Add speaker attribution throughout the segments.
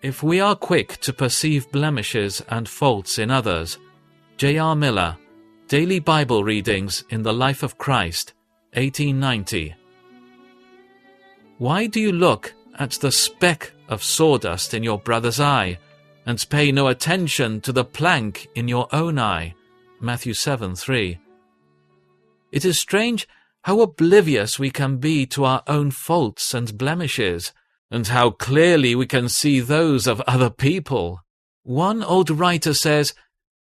Speaker 1: If we are quick to perceive blemishes and faults in others. J.R. Miller, Daily Bible Readings in the Life of Christ, 1890. Why do you look at the speck of sawdust in your brother's eye, and pay no attention to the plank in your own eye? Matthew 7:3. It is strange how oblivious we can be to our own faults and blemishes, and how clearly we can see those of other people. One old writer says,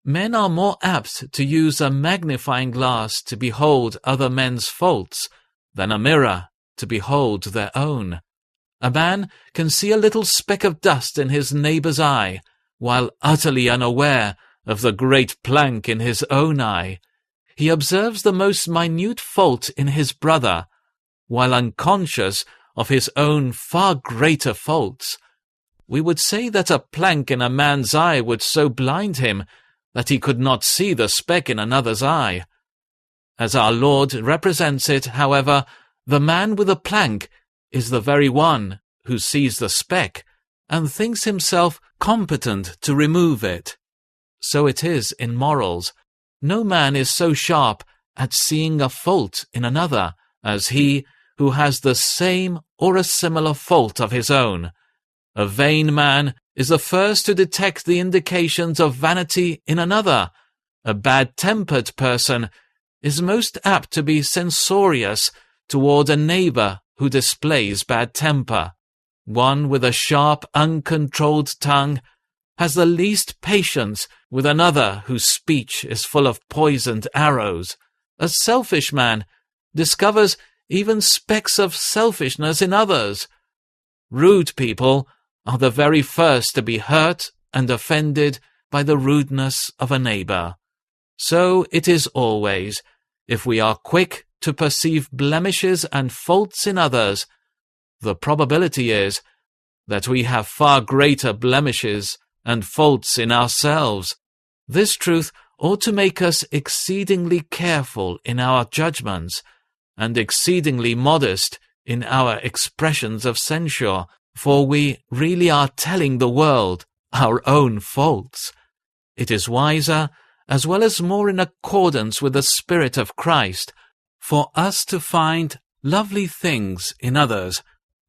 Speaker 1: "Men are more apt to use a magnifying glass to behold other men's faults than a mirror to behold their own." A man can see a little speck of dust in his neighbor's eye, while utterly unaware of the great plank in his own eye. He observes the most minute fault in his brother, while unconscious of his own far greater faults. We would say that a plank in a man's eye would so blind him that he could not see the speck in another's eye. As our Lord represents it, however, the man with a plank is the very one who sees the speck and thinks himself competent to remove it. So it is in morals. No man is so sharp at seeing a fault in another as he who has the same or a similar fault of his own. A vain man is the first to detect the indications of vanity in another. A bad-tempered person is most apt to be censorious toward a neighbor who displays bad temper. One with a sharp, uncontrolled tongue has the least patience with another whose speech is full of poisoned arrows. A selfish man discovers even specks of selfishness in others. Rude people are the very first to be hurt and offended by the rudeness of a neighbor. So it is always. If we are quick to perceive blemishes and faults in others, the probability is that we have far greater blemishes and faults in ourselves. This truth ought to make us exceedingly careful in our judgments, and exceedingly modest in our expressions of censure, for we really are telling the world our own faults. It is wiser, as well as more in accordance with the Spirit of Christ, for us to find lovely things in others,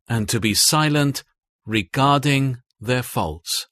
Speaker 1: and to be silent regarding their faults.